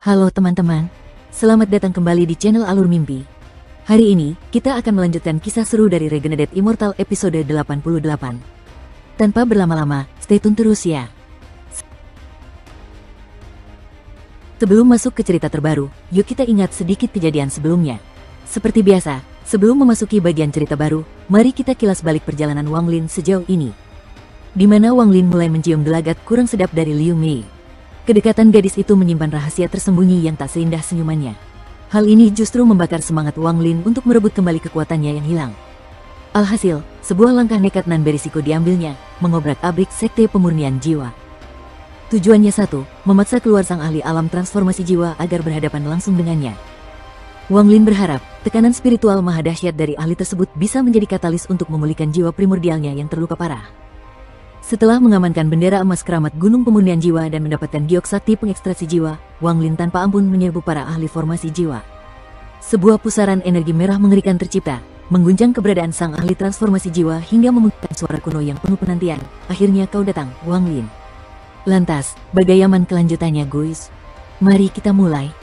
Halo teman-teman, selamat datang kembali di channel Alur Mimpi. Hari ini, kita akan melanjutkan kisah seru dari Regeneration Immortal episode 88. Tanpa berlama-lama, stay tune terus ya. Sebelum masuk ke cerita terbaru, yuk kita ingat sedikit kejadian sebelumnya. Seperti biasa, sebelum memasuki bagian cerita baru, mari kita kilas balik perjalanan Wang Lin sejauh ini. Di mana Wang Lin mulai mencium gelagat kurang sedap dari Liu Mei. Kedekatan gadis itu menyimpan rahasia tersembunyi yang tak seindah senyumannya. Hal ini justru membakar semangat Wang Lin untuk merebut kembali kekuatannya yang hilang. Alhasil, sebuah langkah nekat nan berisiko diambilnya, mengobrak-abrik sekte pemurnian jiwa. Tujuannya satu, memaksa keluar sang ahli alam transformasi jiwa agar berhadapan langsung dengannya. Wang Lin berharap, tekanan spiritual maha dahsyat dari ahli tersebut bisa menjadi katalis untuk memulihkan jiwa primordialnya yang terluka parah. Setelah mengamankan bendera emas keramat Gunung Pemurnian Jiwa dan mendapatkan giok sakti pengekstrasi jiwa, Wang Lin tanpa ampun menyerbu para ahli formasi jiwa. Sebuah pusaran energi merah mengerikan tercipta, mengguncang keberadaan sang ahli transformasi jiwa hingga memunculkan suara kuno yang penuh penantian. Akhirnya kau datang, Wang Lin. Lantas, bagaimana kelanjutannya guys? Mari kita mulai.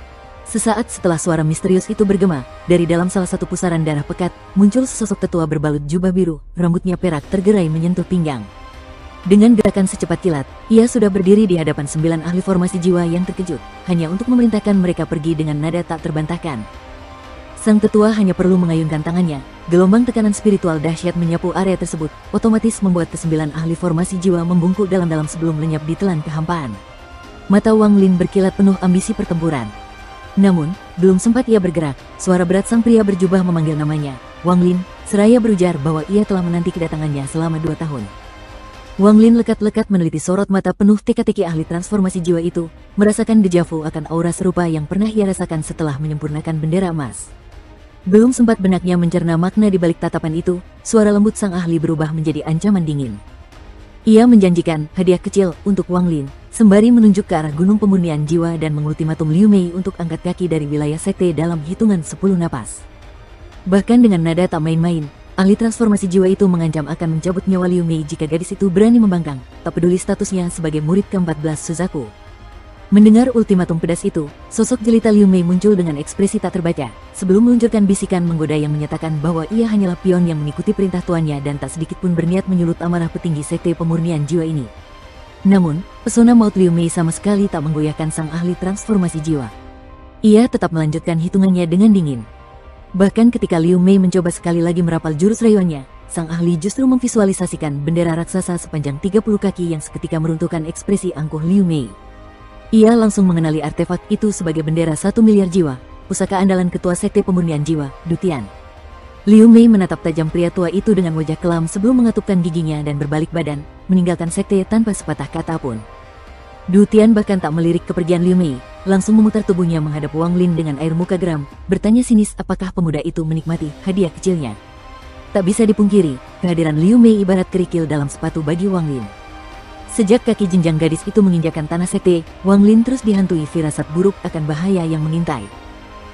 Sesaat setelah suara misterius itu bergema, dari dalam salah satu pusaran darah pekat, muncul sesosok tetua berbalut jubah biru, rambutnya perak tergerai menyentuh pinggang. Dengan gerakan secepat kilat, ia sudah berdiri di hadapan 9 ahli formasi jiwa yang terkejut, hanya untuk memerintahkan mereka pergi dengan nada tak terbantahkan. Sang tetua hanya perlu mengayunkan tangannya, gelombang tekanan spiritual dahsyat menyapu area tersebut, otomatis membuat ke-9 ahli formasi jiwa membungkuk dalam-dalam sebelum lenyap di telan kehampaan. Mata Wang Lin berkilat penuh ambisi pertempuran. Namun, belum sempat ia bergerak, suara berat sang pria berjubah memanggil namanya, Wang Lin, seraya berujar bahwa ia telah menanti kedatangannya selama 2 tahun. Wang Lin lekat-lekat meneliti sorot mata penuh teka-teki ahli transformasi jiwa itu, merasakan dejavu akan aura serupa yang pernah ia rasakan setelah menyempurnakan bendera emas. Belum sempat benaknya mencerna makna di balik tatapan itu, suara lembut sang ahli berubah menjadi ancaman dingin. Ia menjanjikan hadiah kecil untuk Wang Lin, sembari menunjuk ke arah Gunung Pemurnian Jiwa dan mengultimatum Liu Mei untuk angkat kaki dari wilayah sekte dalam hitungan 10 napas. Bahkan dengan nada tak main-main, ahli transformasi jiwa itu mengancam akan mencabut nyawa Liu Mei jika gadis itu berani membangkang, tak peduli statusnya sebagai murid ke-14 Suzaku. Mendengar ultimatum pedas itu, sosok jelita Liu Mei muncul dengan ekspresi tak terbaca, sebelum meluncurkan bisikan menggoda yang menyatakan bahwa ia hanyalah pion yang mengikuti perintah tuannya dan tak sedikit pun berniat menyulut amarah petinggi sekte pemurnian jiwa ini. Namun, pesona maut Liu Mei sama sekali tak menggoyahkan sang ahli transformasi jiwa. Ia tetap melanjutkan hitungannya dengan dingin. Bahkan ketika Liu Mei mencoba sekali lagi merapal jurus rayuannya, sang ahli justru memvisualisasikan bendera raksasa sepanjang 30 kaki yang seketika meruntuhkan ekspresi angkuh Liu Mei. Ia langsung mengenali artefak itu sebagai bendera 1 miliar jiwa, pusaka andalan ketua sekte pemurnian jiwa, Dutian. Liu Mei menatap tajam pria tua itu dengan wajah kelam sebelum mengatupkan giginya dan berbalik badan, meninggalkan sekte tanpa sepatah kata pun. Dutian bahkan tak melirik kepergian Liu Mei, langsung memutar tubuhnya menghadap Wang Lin dengan air muka geram, bertanya sinis apakah pemuda itu menikmati hadiah kecilnya. Tak bisa dipungkiri, kehadiran Liu Mei ibarat kerikil dalam sepatu bagi Wang Lin. Sejak kaki jenjang gadis itu menginjakan tanah sekte, Wang Lin terus dihantui firasat buruk akan bahaya yang mengintai.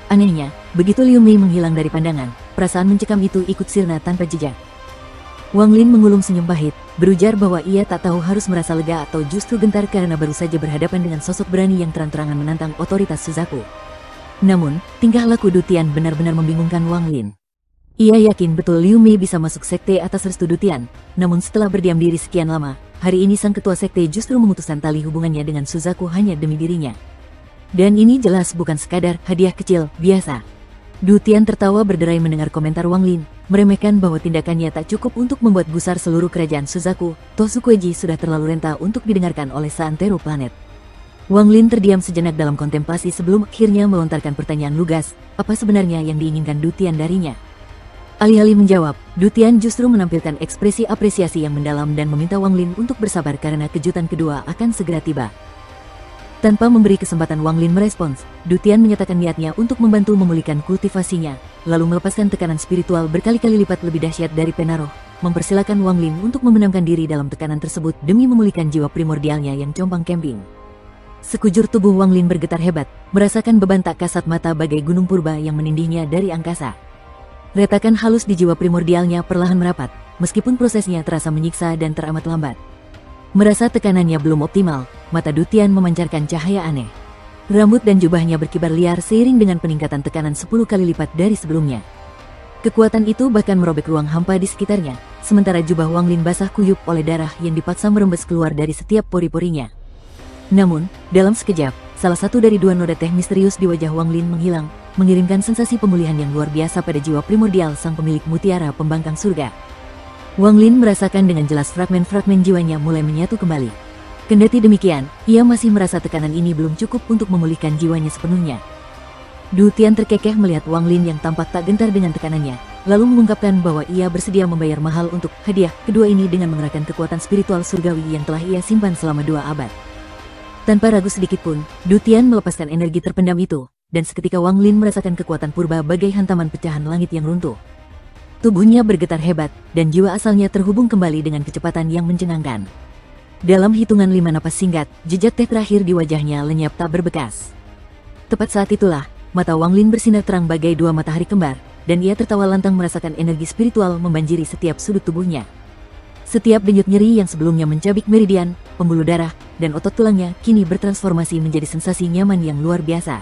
Anehnya, begitu Liu Mei menghilang dari pandangan, perasaan mencekam itu ikut sirna tanpa jejak. Wang Lin mengulum senyum pahit, berujar bahwa ia tak tahu harus merasa lega atau justru gentar karena baru saja berhadapan dengan sosok berani yang terang-terangan menantang otoritas Suzaku. Namun, tingkah laku Dutian benar-benar membingungkan Wang Lin. Ia yakin betul Liu Mei bisa masuk sekte atas restu Dutian, namun setelah berdiam diri sekian lama, hari ini sang ketua sekte justru memutuskan tali hubungannya dengan Suzaku hanya demi dirinya. Dan ini jelas bukan sekadar hadiah kecil biasa. Dutian tertawa berderai mendengar komentar Wang Lin, meremehkan bahwa tindakannya tak cukup untuk membuat gusar seluruh kerajaan Suzaku. Toh Sukueji sudah terlalu renta untuk didengarkan oleh seantero planet. Wang Lin terdiam sejenak dalam kontemplasi sebelum akhirnya melontarkan pertanyaan lugas, apa sebenarnya yang diinginkan Dutian darinya. Alih-alih menjawab, Dutian justru menampilkan ekspresi apresiasi yang mendalam dan meminta Wang Lin untuk bersabar karena kejutan kedua akan segera tiba. Tanpa memberi kesempatan Wang Lin merespons, Dutian menyatakan niatnya untuk membantu memulihkan kultivasinya, lalu melepaskan tekanan spiritual berkali-kali lipat lebih dahsyat dari Penaroh, mempersilakan Wang Lin untuk membenamkan diri dalam tekanan tersebut demi memulihkan jiwa primordialnya yang compang camping. Sekujur tubuh Wang Lin bergetar hebat, merasakan beban tak kasat mata bagai gunung purba yang menindihnya dari angkasa. Retakan halus di jiwa primordialnya perlahan merapat, meskipun prosesnya terasa menyiksa dan teramat lambat. Merasa tekanannya belum optimal, mata Dutian memancarkan cahaya aneh. Rambut dan jubahnya berkibar liar seiring dengan peningkatan tekanan 10 kali lipat dari sebelumnya. Kekuatan itu bahkan merobek ruang hampa di sekitarnya, sementara jubah Wang Lin basah kuyup oleh darah yang dipaksa merembes keluar dari setiap pori-porinya. Namun, dalam sekejap, salah satu dari dua noda teh misterius di wajah Wang Lin menghilang, mengirimkan sensasi pemulihan yang luar biasa pada jiwa primordial sang pemilik mutiara pembangkang surga. Wang Lin merasakan dengan jelas fragmen-fragmen jiwanya mulai menyatu kembali. Kendati demikian, ia masih merasa tekanan ini belum cukup untuk memulihkan jiwanya sepenuhnya. Du Tian terkekeh melihat Wang Lin yang tampak tak gentar dengan tekanannya, lalu mengungkapkan bahwa ia bersedia membayar mahal untuk hadiah kedua ini dengan mengerahkan kekuatan spiritual surgawi yang telah ia simpan selama 2 abad. Tanpa ragu sedikit pun, Du Tian melepaskan energi terpendam itu, dan seketika Wang Lin merasakan kekuatan purba bagai hantaman pecahan langit yang runtuh. Tubuhnya bergetar hebat, dan jiwa asalnya terhubung kembali dengan kecepatan yang mencengangkan. Dalam hitungan 5 napas singkat, jejak teh terakhir di wajahnya lenyap tak berbekas. Tepat saat itulah, mata Wang Lin bersinar terang bagai 2 matahari kembar, dan ia tertawa lantang merasakan energi spiritual membanjiri setiap sudut tubuhnya. Setiap denyut nyeri yang sebelumnya mencabik meridian, pembuluh darah, dan otot tulangnya kini bertransformasi menjadi sensasi nyaman yang luar biasa.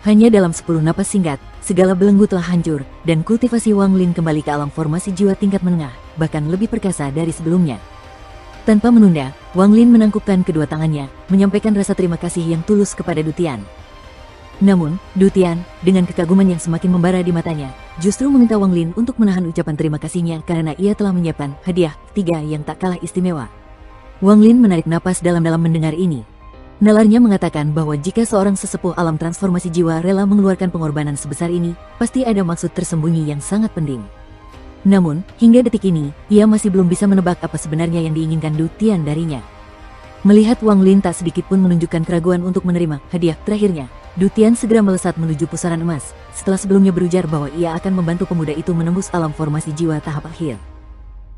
Hanya dalam 10 napas singkat, segala belenggu telah hancur, dan kultivasi Wang Lin kembali ke alam formasi jiwa tingkat menengah, bahkan lebih perkasa dari sebelumnya. Tanpa menunda, Wang Lin menangkupkan kedua tangannya, menyampaikan rasa terima kasih yang tulus kepada Du Tian. Namun, Du Tian, dengan kekaguman yang semakin membara di matanya, justru meminta Wang Lin untuk menahan ucapan terima kasihnya karena ia telah menyiapkan hadiah ketiga yang tak kalah istimewa. Wang Lin menarik napas dalam-dalam mendengar ini. Nalarnya mengatakan bahwa jika seorang sesepuh alam transformasi jiwa rela mengeluarkan pengorbanan sebesar ini, pasti ada maksud tersembunyi yang sangat penting. Namun, hingga detik ini, ia masih belum bisa menebak apa sebenarnya yang diinginkan Du Tian darinya. Melihat Wang Lin tak sedikit pun menunjukkan keraguan untuk menerima hadiah terakhirnya, Du Tian segera melesat menuju pusaran emas, setelah sebelumnya berujar bahwa ia akan membantu pemuda itu menembus alam formasi jiwa tahap akhir.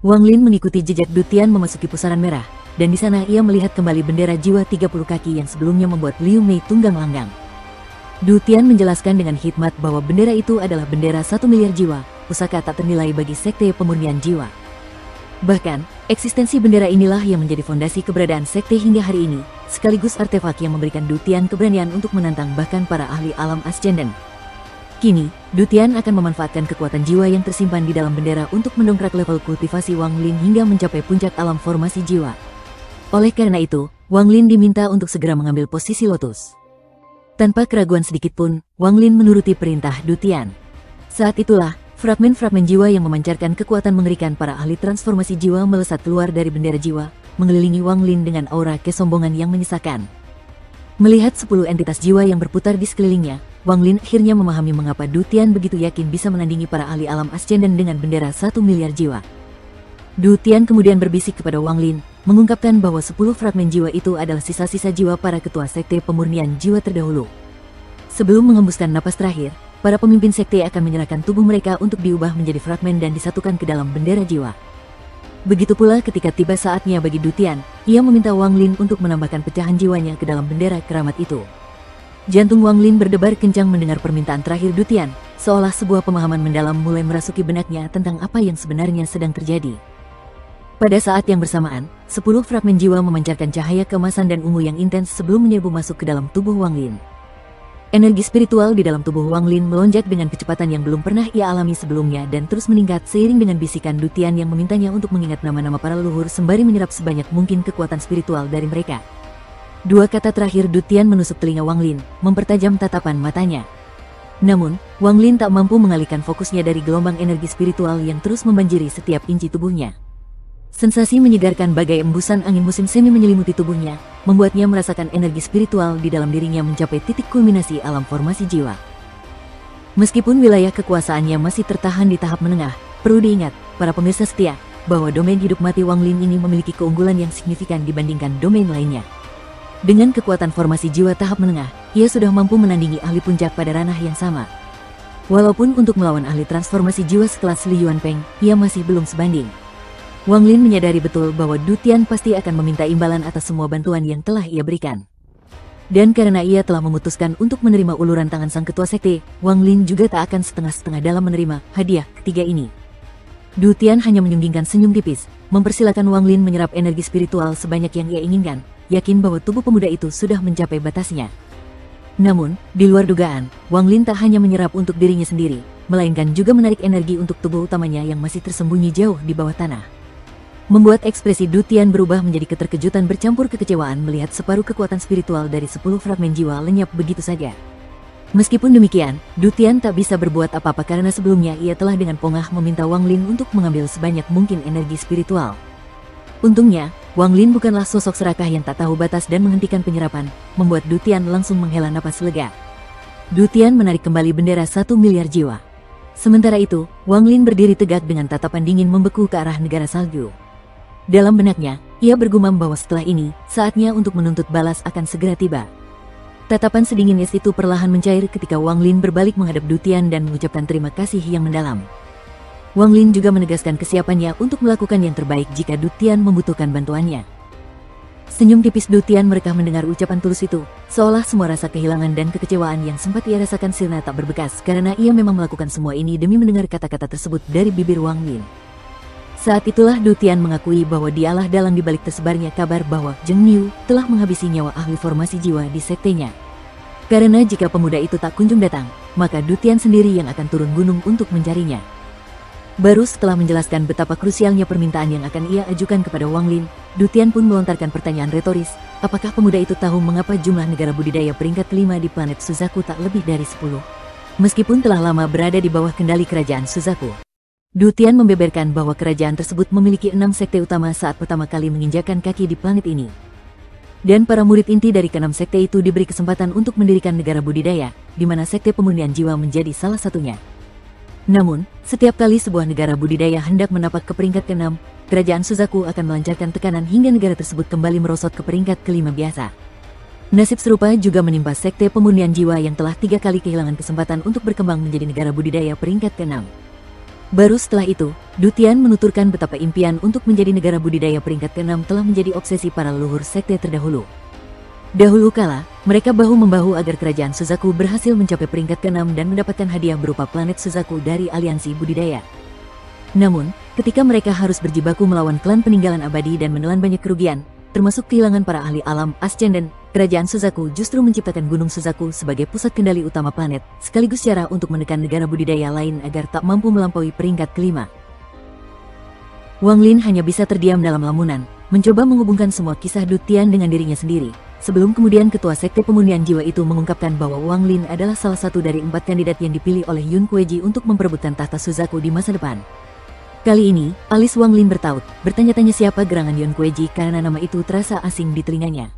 Wang Lin mengikuti jejak Du Tian memasuki pusaran merah, dan di sana ia melihat kembali bendera jiwa 30 kaki yang sebelumnya membuat Liu Mei tunggang langgang. Du Tian menjelaskan dengan hikmat bahwa bendera itu adalah bendera 1 miliar jiwa, pusaka tak ternilai bagi sekte pemurnian jiwa. Bahkan, eksistensi bendera inilah yang menjadi fondasi keberadaan sekte hingga hari ini, sekaligus artefak yang memberikan Du Tian keberanian untuk menantang bahkan para ahli alam Ascendant. Kini, Du Tian akan memanfaatkan kekuatan jiwa yang tersimpan di dalam bendera untuk mendongkrak level kultivasi Wang Lin hingga mencapai puncak alam formasi jiwa. Oleh karena itu, Wang Lin diminta untuk segera mengambil posisi lotus. Tanpa keraguan sedikit pun, Wang Lin menuruti perintah Du Tian. Saat itulah, fragmen-fragmen jiwa yang memancarkan kekuatan mengerikan para ahli transformasi jiwa melesat keluar dari bendera jiwa, mengelilingi Wang Lin dengan aura kesombongan yang menyesakan. Melihat 10 entitas jiwa yang berputar di sekelilingnya, Wang Lin akhirnya memahami mengapa Du Tian begitu yakin bisa menandingi para ahli alam Ascendant dengan bendera 1 miliar jiwa. Du Tian kemudian berbisik kepada Wang Lin, mengungkapkan bahwa 10 fragmen jiwa itu adalah sisa-sisa jiwa para ketua sekte pemurnian jiwa terdahulu. Sebelum menghembuskan napas terakhir, para pemimpin sekte akan menyerahkan tubuh mereka untuk diubah menjadi fragmen dan disatukan ke dalam bendera jiwa. Begitu pula ketika tiba saatnya bagi Du Tian, ia meminta Wang Lin untuk menambahkan pecahan jiwanya ke dalam bendera keramat itu. Jantung Wang Lin berdebar kencang mendengar permintaan terakhir Du Tian, seolah sebuah pemahaman mendalam mulai merasuki benaknya tentang apa yang sebenarnya sedang terjadi. Pada saat yang bersamaan, 10 fragmen jiwa memancarkan cahaya keemasan dan ungu yang intens sebelum menyerbu masuk ke dalam tubuh Wang Lin. Energi spiritual di dalam tubuh Wang Lin melonjak dengan kecepatan yang belum pernah ia alami sebelumnya dan terus meningkat seiring dengan bisikan Du Tian yang memintanya untuk mengingat nama-nama para leluhur sembari menyerap sebanyak mungkin kekuatan spiritual dari mereka. Dua kata terakhir Du Tian menusuk telinga Wang Lin, mempertajam tatapan matanya. Namun, Wang Lin tak mampu mengalihkan fokusnya dari gelombang energi spiritual yang terus membanjiri setiap inci tubuhnya. Sensasi menyegarkan bagai embusan angin musim semi menyelimuti tubuhnya, membuatnya merasakan energi spiritual di dalam dirinya mencapai titik kulminasi alam formasi jiwa. Meskipun wilayah kekuasaannya masih tertahan di tahap menengah, perlu diingat, para pemirsa setia, bahwa domain hidup mati Wang Lin ini memiliki keunggulan yang signifikan dibandingkan domain lainnya. Dengan kekuatan formasi jiwa tahap menengah, ia sudah mampu menandingi ahli puncak pada ranah yang sama. Walaupun untuk melawan ahli transformasi jiwa sekelas Li Yuanpeng, ia masih belum sebanding. Wang Lin menyadari betul bahwa Du Tian pasti akan meminta imbalan atas semua bantuan yang telah ia berikan. Dan karena ia telah memutuskan untuk menerima uluran tangan sang ketua sekte, Wang Lin juga tak akan setengah-setengah dalam menerima hadiah ketiga ini. Du Tian hanya menyunggingkan senyum tipis, mempersilakan Wang Lin menyerap energi spiritual sebanyak yang ia inginkan, yakin bahwa tubuh pemuda itu sudah mencapai batasnya. Namun, di luar dugaan, Wang Lin tak hanya menyerap untuk dirinya sendiri, melainkan juga menarik energi untuk tubuh utamanya yang masih tersembunyi jauh di bawah tanah. Membuat ekspresi Du Tian berubah menjadi keterkejutan bercampur kekecewaan melihat separuh kekuatan spiritual dari 10 fragmen jiwa lenyap begitu saja. Meskipun demikian, Du Tian tak bisa berbuat apa-apa karena sebelumnya ia telah dengan pongah meminta Wang Lin untuk mengambil sebanyak mungkin energi spiritual. Untungnya, Wang Lin bukanlah sosok serakah yang tak tahu batas dan menghentikan penyerapan, membuat Du Tian langsung menghela napas lega. Du Tian menarik kembali bendera 1 miliar jiwa. Sementara itu, Wang Lin berdiri tegak dengan tatapan dingin membeku ke arah negara salju. Dalam benaknya, ia bergumam bahwa setelah ini, saatnya untuk menuntut balas akan segera tiba. Tatapan sedingin es itu perlahan mencair ketika Wang Lin berbalik menghadap Du Tian dan mengucapkan terima kasih yang mendalam. Wang Lin juga menegaskan kesiapannya untuk melakukan yang terbaik jika Du Tian membutuhkan bantuannya. Senyum tipis Du Tian merekah mendengar ucapan tulus itu, seolah semua rasa kehilangan dan kekecewaan yang sempat ia rasakan sirna tak berbekas karena ia memang melakukan semua ini demi mendengar kata-kata tersebut dari bibir Wang Lin. Saat itulah Du Tian mengakui bahwa dialah dalang dibalik tersebarnya kabar bahwa Zheng Niu telah menghabisi nyawa ahli formasi jiwa di sektenya. Karena jika pemuda itu tak kunjung datang, maka Du Tian sendiri yang akan turun gunung untuk mencarinya. Baru setelah menjelaskan betapa krusialnya permintaan yang akan ia ajukan kepada Wang Lin, Du Tian pun melontarkan pertanyaan retoris, apakah pemuda itu tahu mengapa jumlah negara budidaya peringkat kelima di planet Suzaku tak lebih dari 10? Meskipun telah lama berada di bawah kendali kerajaan Suzaku. Du Tian membeberkan bahwa kerajaan tersebut memiliki 6 sekte utama saat pertama kali menginjakkan kaki di planet ini. Dan para murid inti dari ke-6 sekte itu diberi kesempatan untuk mendirikan negara budidaya, di mana sekte pemurnian jiwa menjadi salah satunya. Namun, setiap kali sebuah negara budidaya hendak menapak ke peringkat ke-6, kerajaan Suzaku akan melancarkan tekanan hingga negara tersebut kembali merosot ke peringkat ke-5 biasa. Nasib serupa juga menimpa sekte pemurnian jiwa yang telah 3 kali kehilangan kesempatan untuk berkembang menjadi negara budidaya peringkat ke-6. Baru setelah itu, Du Tian menuturkan betapa impian untuk menjadi negara budidaya peringkat ke-6 telah menjadi obsesi para leluhur sekte terdahulu. Dahulu kala, mereka bahu-membahu agar kerajaan Suzaku berhasil mencapai peringkat ke-6 dan mendapatkan hadiah berupa planet Suzaku dari aliansi budidaya. Namun, ketika mereka harus berjibaku melawan klan peninggalan abadi dan menelan banyak kerugian, termasuk kehilangan para ahli alam Ascendant, kerajaan Suzaku justru menciptakan Gunung Suzaku sebagai pusat kendali utama planet, sekaligus cara untuk menekan negara budidaya lain agar tak mampu melampaui peringkat kelima. Wang Lin hanya bisa terdiam dalam lamunan, mencoba menghubungkan semua kisah Du Tian dengan dirinya sendiri. Sebelum kemudian ketua sekte pemurnian jiwa itu mengungkapkan bahwa Wang Lin adalah salah satu dari 4 kandidat yang dipilih oleh Yun Kueji untuk memperebutkan tahta Suzaku di masa depan. Kali ini, alis Wang Lin bertaut, bertanya-tanya siapa gerangan Yun Kueji karena nama itu terasa asing di telinganya.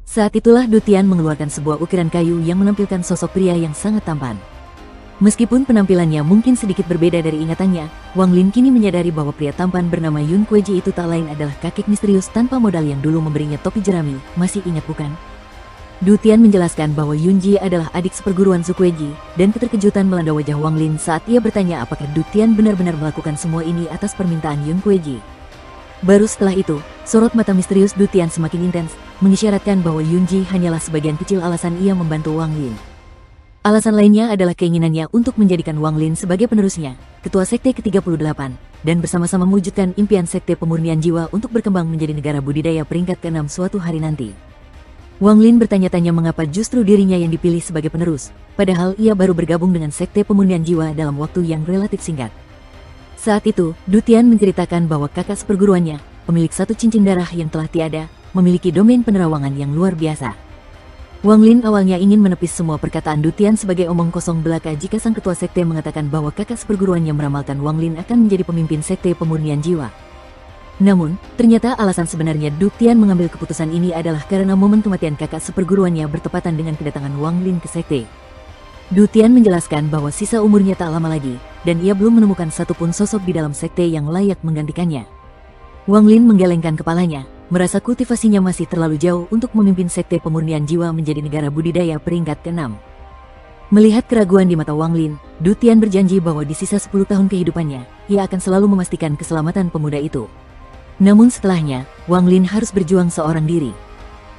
Saat itulah Du Tian mengeluarkan sebuah ukiran kayu yang menampilkan sosok pria yang sangat tampan. Meskipun penampilannya mungkin sedikit berbeda dari ingatannya, Wang Lin kini menyadari bahwa pria tampan bernama Yun Kueji itu tak lain adalah kakek misterius tanpa modal yang dulu memberinya topi jerami, masih ingat bukan? Du Tian menjelaskan bahwa Yunji adalah adik seperguruan Su Kueji, dan keterkejutan melanda wajah Wang Lin saat ia bertanya apakah Du Tian benar-benar melakukan semua ini atas permintaan Yun Kueji. Baru setelah itu, sorot mata misterius Du Tian semakin intens, mengisyaratkan bahwa Yunji hanyalah sebagian kecil alasan ia membantu Wang Lin. Alasan lainnya adalah keinginannya untuk menjadikan Wang Lin sebagai penerusnya, ketua sekte ke-38, dan bersama-sama mewujudkan impian sekte pemurnian jiwa untuk berkembang menjadi negara budidaya peringkat ke-6 suatu hari nanti. Wang Lin bertanya-tanya mengapa justru dirinya yang dipilih sebagai penerus, padahal ia baru bergabung dengan sekte pemurnian jiwa dalam waktu yang relatif singkat. Saat itu, Du Tian menceritakan bahwa kakak seperguruannya, pemilik satu cincin darah yang telah tiada, memiliki domain penerawangan yang luar biasa. Wang Lin awalnya ingin menepis semua perkataan Du Tian sebagai omong kosong belaka jika sang ketua sekte mengatakan bahwa kakak seperguruannya meramalkan Wang Lin akan menjadi pemimpin sekte pemurnian jiwa. Namun, ternyata alasan sebenarnya Du Tian mengambil keputusan ini adalah karena momen kematian kakak seperguruannya bertepatan dengan kedatangan Wang Lin ke sekte. Du Tian menjelaskan bahwa sisa umurnya tak lama lagi, dan ia belum menemukan satupun sosok di dalam sekte yang layak menggantikannya. Wang Lin menggelengkan kepalanya, merasa kultivasinya masih terlalu jauh untuk memimpin sekte pemurnian jiwa menjadi negara budidaya peringkat ke-6. Melihat keraguan di mata Wang Lin, Du Tian berjanji bahwa di sisa 10 tahun kehidupannya, ia akan selalu memastikan keselamatan pemuda itu. Namun setelahnya, Wang Lin harus berjuang seorang diri.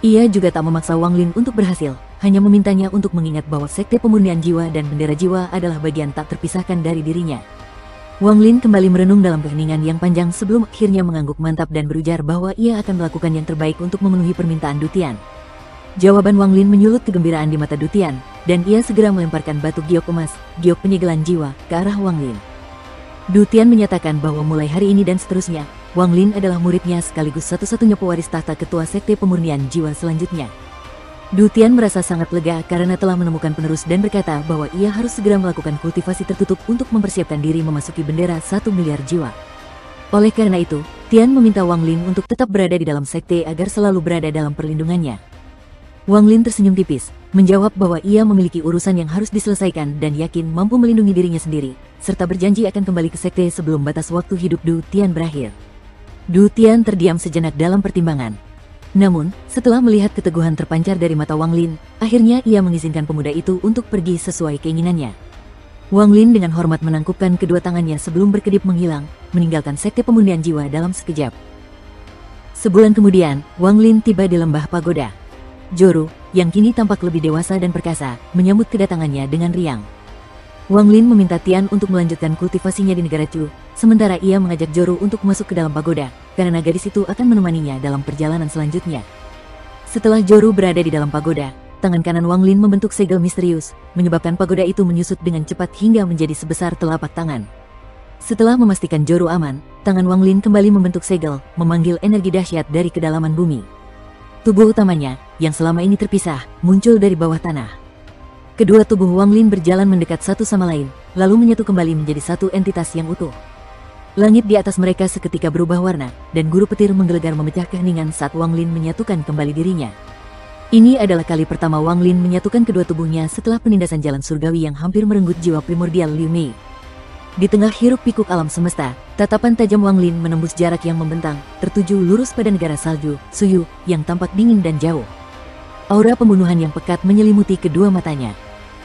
Ia juga tak memaksa Wang Lin untuk berhasil, hanya memintanya untuk mengingat bahwa sekte pemurnian jiwa dan bendera jiwa adalah bagian tak terpisahkan dari dirinya. Wang Lin kembali merenung dalam keheningan yang panjang sebelum akhirnya mengangguk mantap dan berujar bahwa ia akan melakukan yang terbaik untuk memenuhi permintaan Du Tian. Jawaban Wang Lin menyulut kegembiraan di mata Du Tian, dan ia segera melemparkan batu giok emas, giok penyegelan jiwa, ke arah Wang Lin. Du Tian menyatakan bahwa mulai hari ini dan seterusnya, Wang Lin adalah muridnya sekaligus satu-satunya pewaris tahta ketua sekte pemurnian jiwa selanjutnya. Du Tian merasa sangat lega karena telah menemukan penerus dan berkata bahwa ia harus segera melakukan kultivasi tertutup untuk mempersiapkan diri memasuki bendera 1 miliar jiwa. Oleh karena itu, Tian meminta Wang Lin untuk tetap berada di dalam sekte agar selalu berada dalam perlindungannya. Wang Lin tersenyum tipis, menjawab bahwa ia memiliki urusan yang harus diselesaikan dan yakin mampu melindungi dirinya sendiri, serta berjanji akan kembali ke sekte sebelum batas waktu hidup Du Tian berakhir. Du Tian terdiam sejenak dalam pertimbangan. Namun, setelah melihat keteguhan terpancar dari mata Wang Lin, akhirnya ia mengizinkan pemuda itu untuk pergi sesuai keinginannya. Wang Lin dengan hormat menangkupkan kedua tangannya sebelum berkedip menghilang, meninggalkan sekte pemurnian jiwa dalam sekejap. Sebulan kemudian, Wang Lin tiba di lembah pagoda. Zhou, yang kini tampak lebih dewasa dan perkasa, menyambut kedatangannya dengan riang. Wang Lin meminta Tian untuk melanjutkan kultivasinya di negara Chu, sementara ia mengajak Zhou untuk masuk ke dalam pagoda, karena gadis itu akan menemaninya dalam perjalanan selanjutnya. Setelah Zhou berada di dalam pagoda, tangan kanan Wang Lin membentuk segel misterius, menyebabkan pagoda itu menyusut dengan cepat hingga menjadi sebesar telapak tangan. Setelah memastikan Zhou aman, tangan Wang Lin kembali membentuk segel, memanggil energi dahsyat dari kedalaman bumi. Tubuh utamanya, yang selama ini terpisah, muncul dari bawah tanah. Kedua tubuh Wang Lin berjalan mendekat satu sama lain, lalu menyatu kembali menjadi satu entitas yang utuh. Langit di atas mereka seketika berubah warna, dan guru petir menggelegar memecah keheningan saat Wang Lin menyatukan kembali dirinya. Ini adalah kali pertama Wang Lin menyatukan kedua tubuhnya setelah penindasan jalan surgawi yang hampir merenggut jiwa primordial Liu Mei. Di tengah hiruk pikuk alam semesta, tatapan tajam Wang Lin menembus jarak yang membentang, tertuju lurus pada negara salju, Suyu, yang tampak dingin dan jauh. Aura pembunuhan yang pekat menyelimuti kedua matanya.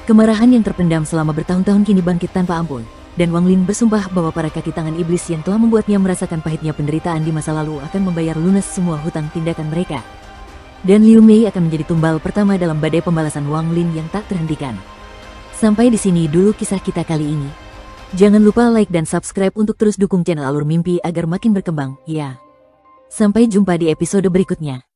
Kemarahan yang terpendam selama bertahun-tahun kini bangkit tanpa ampun, dan Wang Lin bersumpah bahwa para kaki tangan iblis yang telah membuatnya merasakan pahitnya penderitaan di masa lalu akan membayar lunas semua hutang tindakan mereka. Dan Liu Mei akan menjadi tumbal pertama dalam badai pembalasan Wang Lin yang tak terhentikan. Sampai di sini dulu kisah kita kali ini. Jangan lupa like dan subscribe untuk terus dukung channel Alur Mimpi agar makin berkembang, ya. Sampai jumpa di episode berikutnya.